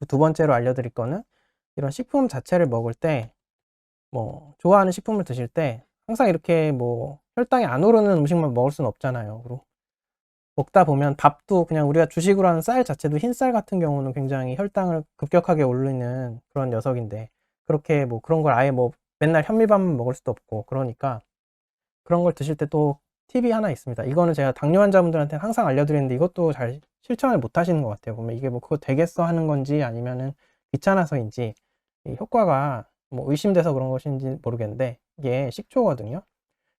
두 번째로 알려드릴 거는 이런 식품 자체를 먹을 때 뭐 좋아하는 식품을 드실 때 항상 이렇게 뭐 혈당이 안 오르는 음식만 먹을 수는 없잖아요. 그리고 먹다 보면 밥도 그냥 우리가 주식으로 하는 쌀 자체도 흰쌀 같은 경우는 굉장히 혈당을 급격하게 올리는 그런 녀석인데 그렇게 뭐 그런 걸 아예 뭐 맨날 현미밥만 먹을 수도 없고 그러니까 그런 걸 드실 때 또 팁이 하나 있습니다. 이거는 제가 당뇨 환자분들한테 항상 알려드리는데 이것도 잘 실천을 못 하시는 것 같아요. 보면 이게 뭐 그거 되겠어 하는 건지 아니면은 귀찮아서인지 이 효과가 뭐 의심돼서 그런 것인지 모르겠는데 이게 식초거든요.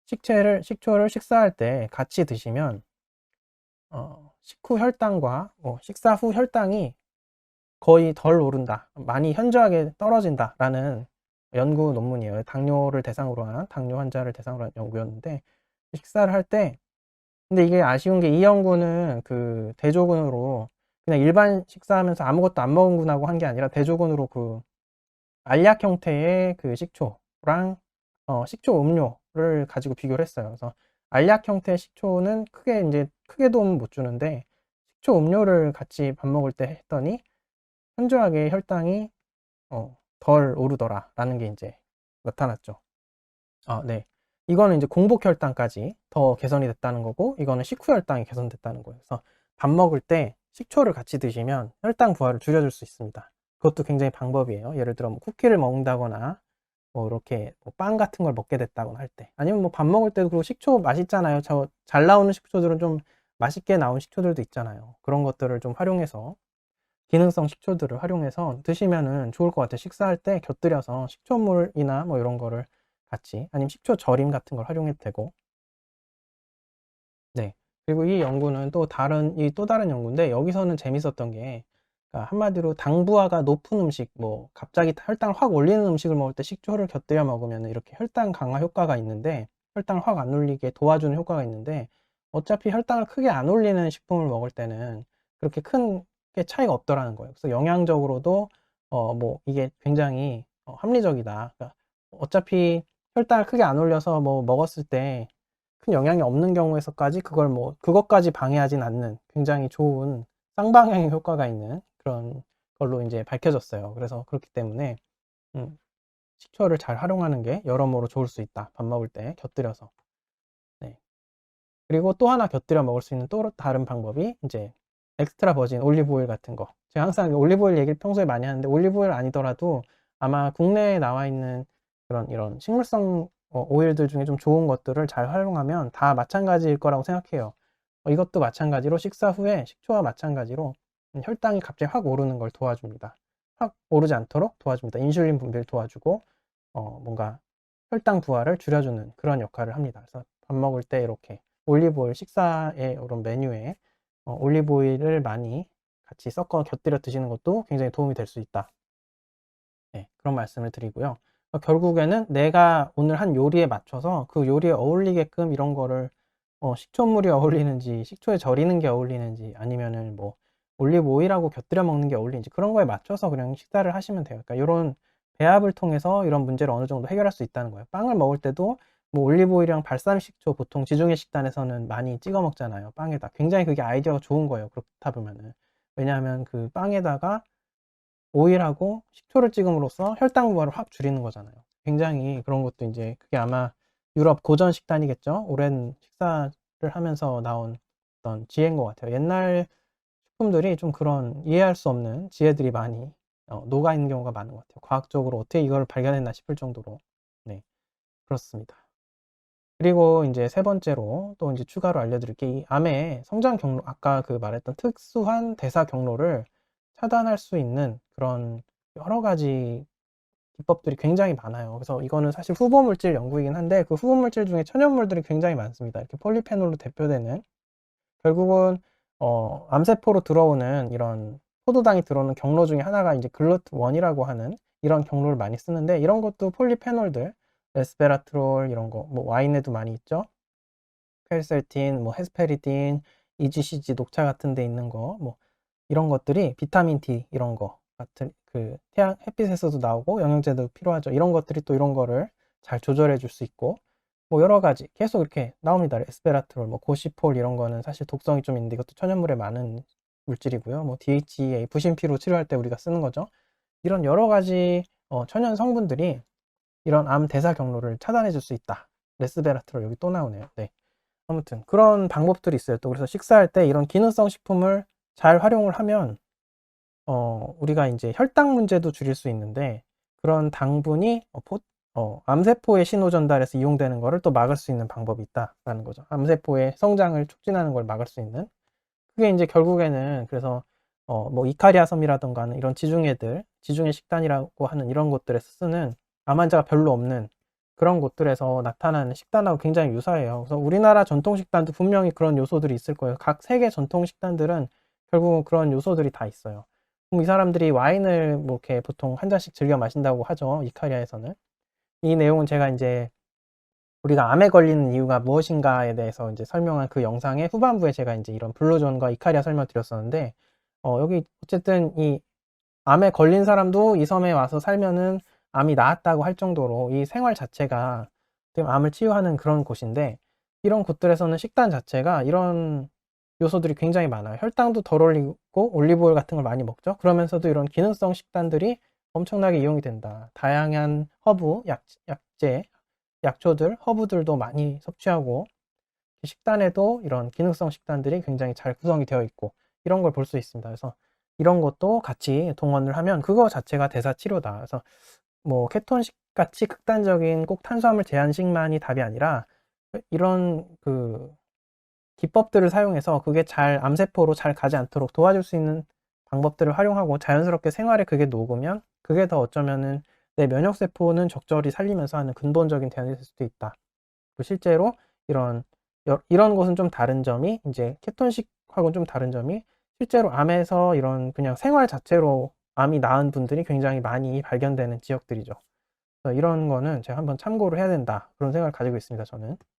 식초를 식사할 때 같이 드시면 식후 혈당과 식사 후 혈당이 거의 덜 오른다. 많이 현저하게 떨어진다라는 연구 논문이에요. 당뇨 환자를 대상으로 한 연구였는데 식사를 할 때 근데 이게 아쉬운 게 이 연구는 그 대조군으로 그냥 일반 식사하면서 아무것도 안 먹은 분하고 한 게 아니라 대조군으로 그 알약 형태의 그 식초랑 식초 음료를 가지고 비교를 했어요. 그래서 알약 형태의 식초는 크게 도움은 못 주는데 식초 음료를 같이 밥 먹을 때 했더니 현저하게 혈당이 덜 오르더라라는 게 이제 나타났죠. 네. 이거는 이제 공복 혈당까지 더 개선이 됐다는 거고 이거는 식후 혈당이 개선됐다는 거예요. 그래서 밥 먹을 때 식초를 같이 드시면 혈당 부하를 줄여줄 수 있습니다. 그것도 굉장히 방법이에요. 예를 들어 뭐 쿠키를 먹는다거나 뭐 이렇게 뭐빵 같은 걸 먹게 됐다거나 할 때 아니면 뭐 밥 먹을 때도 그리고 식초 맛있잖아요. 저 잘 나오는 식초들은 좀 맛있게 나온 식초들도 있잖아요. 그런 것들을 좀 활용해서 기능성 식초들을 활용해서 드시면은 좋을 것 같아요. 식사할 때 곁들여서 식초물이나 뭐 이런 거를 같이 아니면 식초 절임 같은 걸 활용해도 되고 네. 그리고 이 연구는 또 다른 연구인데 여기서는 재밌었던 게 그러니까 한마디로 당부하가 높은 음식 뭐 갑자기 혈당을 확 올리는 음식을 먹을 때 식초를 곁들여 먹으면 이렇게 혈당 강화 효과가 있는데 혈당을 확 안 올리게 도와주는 효과가 있는데 어차피 혈당을 크게 안 올리는 식품을 먹을 때는 그렇게 큰 게 차이가 없더라는 거예요. 그래서 영양적으로도 뭐 이게 굉장히 합리적이다. 그러니까 어차피 혈당을 크게 안 올려서 뭐 먹었을 때 큰 영향이 없는 경우에서까지 그것까지 방해하진 않는 굉장히 좋은 쌍방향의 효과가 있는 그런 걸로 이제 밝혀졌어요. 그래서 그렇기 때문에 음, 식초를 잘 활용하는 게 여러모로 좋을 수 있다. 밥 먹을 때 곁들여서. 네. 그리고 또 하나 곁들여 먹을 수 있는 또 다른 방법이 이제 엑스트라 버진 올리브 오일 같은 거. 제가 항상 올리브 오일 얘기를 평소에 많이 하는데 올리브 오일 아니더라도 아마 국내에 나와 있는 그런 이런 식물성 오일들 중에 좀 좋은 것들을 잘 활용하면 다 마찬가지일 거라고 생각해요. 이것도 마찬가지로 식사 후에 식초와 마찬가지로 혈당이 갑자기 확 오르는 걸 도와줍니다. 확 오르지 않도록 도와줍니다. 인슐린 분비를 도와주고 뭔가 혈당 부하를 줄여주는 그런 역할을 합니다. 그래서 밥 먹을 때 이렇게 올리브오일 식사의 이런 메뉴에 올리브오일을 많이 같이 섞어 곁들여 드시는 것도 굉장히 도움이 될 수 있다. 네, 그런 말씀을 드리고요. 결국에는 내가 오늘 한 요리에 맞춰서 그 요리에 어울리게끔 이런 거를 식초물이 어울리는지 식초에 절이는 게 어울리는지 아니면은 뭐 올리브 오일하고 곁들여 먹는 게 어울리는지 그런 거에 맞춰서 그냥 식사를 하시면 돼요. 그러니까 요런 배합을 통해서 이런 문제를 어느 정도 해결할 수 있다는 거예요. 빵을 먹을 때도 뭐 올리브 오일이랑 발사믹 식초 보통 지중해 식단에서는 많이 찍어 먹잖아요. 빵에다. 굉장히 그게 아이디어가 좋은 거예요. 그렇다 보면은. 왜냐하면 그 빵에다가 오일하고 식초를 찍음으로써 혈당 부하를 확 줄이는 거잖아요. 굉장히 그런 것도 이제 그게 아마 유럽 고전 식단이겠죠. 오랜 식사를 하면서 나온 어떤 지혜인 것 같아요. 옛날 식품들이 좀 그런 이해할 수 없는 지혜들이 많이 녹아 있는 경우가 많은 것 같아요. 과학적으로 어떻게 이걸 발견했나 싶을 정도로. 네, 그렇습니다. 그리고 이제 세 번째로 또 이제 추가로 알려드릴 게 이 암의 성장 경로, 아까 그 말했던 특수한 대사 경로를 차단할 수 있는 그런 여러 가지 기법들이 굉장히 많아요. 그래서 이거는 사실 후보 물질 연구이긴 한데 그 후보 물질 중에 천연물들이 굉장히 많습니다. 이렇게 폴리페놀로 대표되는 결국은 암세포로 들어오는 이런 포도당이 들어오는 경로 중에 하나가 이제 글루트1이라고 하는 이런 경로를 많이 쓰는데 이런 것도 폴리페놀들 레스베라트롤 이런 거 뭐 와인에도 많이 있죠. 퀘르세틴, 뭐 헤스페리딘, EGCG 녹차 같은 데 있는 거 뭐 이런 것들이 비타민 D 이런 거 같은 그 태양 햇빛에서도 나오고 영양제도 필요하죠. 이런 것들이 또 이런 거를 잘 조절해 줄 수 있고 뭐 여러 가지 계속 이렇게 나옵니다. 레스베라트롤, 뭐 고시폴 이런 거는 사실 독성이 좀 있는데 이것도 천연물에 많은 물질이고요. 뭐 DHEA 부신피로 치료할 때 우리가 쓰는 거죠. 이런 여러 가지 천연 성분들이 이런 암 대사 경로를 차단해 줄 수 있다. 레스베라트롤 여기 또 나오네요. 네. 아무튼 그런 방법들이 있어요. 또 그래서 식사할 때 이런 기능성 식품을 잘 활용을 하면 우리가 이제 혈당 문제도 줄일 수 있는데 그런 당분이 암세포의 신호 전달에서 이용되는 거를 또 막을 수 있는 방법이 있다라는 거죠. 암세포의 성장을 촉진하는 걸 막을 수 있는. 그게 이제 결국에는 그래서 뭐 이카리아 섬이라든가 하는 이런 지중해 식단이라고 하는 이런 곳들에서 쓰는 암 환자가 별로 없는 그런 곳들에서 나타나는 식단하고 굉장히 유사해요. 그래서 우리나라 전통 식단도 분명히 그런 요소들이 있을 거예요. 각 세계 전통 식단들은 결국은 그런 요소들이 다 있어요. 그럼 이 사람들이 와인을 뭐 이렇게 보통 한 잔씩 즐겨 마신다고 하죠. 이카리아에서는. 이 내용은 제가 이제 우리가 암에 걸리는 이유가 무엇인가에 대해서 이제 설명한 그 영상의 후반부에 제가 이제 이런 블루존과 이카리아 설명드렸었는데 여기 어쨌든 이 암에 걸린 사람도 이 섬에 와서 살면은 암이 나았다고 할 정도로 이 생활 자체가 지금 암을 치유하는 그런 곳인데 이런 곳들에서는 식단 자체가 이런 요소들이 굉장히 많아요. 혈당도 덜 올리고 올리브오일 같은 걸 많이 먹죠. 그러면서도 이런 기능성 식단들이 엄청나게 이용이 된다. 다양한 허브, 약재, 약초들, 허브들도 많이 섭취하고 식단에도 이런 기능성 식단들이 굉장히 잘 구성이 되어 있고 이런 걸 볼 수 있습니다. 그래서 이런 것도 같이 동원을 하면 그거 자체가 대사 치료다. 그래서 뭐 케톤식 같이 극단적인 꼭 탄수화물 제한식만이 답이 아니라 이런 그 기법들을 사용해서 그게 잘 암세포로 잘 가지 않도록 도와줄 수 있는 방법들을 활용하고 자연스럽게 생활에 그게 녹으면 그게 더 어쩌면은 내 면역세포는 적절히 살리면서 하는 근본적인 대안이 될 수도 있다. 실제로 이런 이런 것은 좀 다른 점이 이제 케톤식하고는 좀 다른 점이 실제로 암에서 이런 그냥 생활 자체로 암이 나은 분들이 굉장히 많이 발견되는 지역들이죠. 그래서 이런 거는 제가 한번 참고를 해야 된다. 그런 생각을 가지고 있습니다, 저는.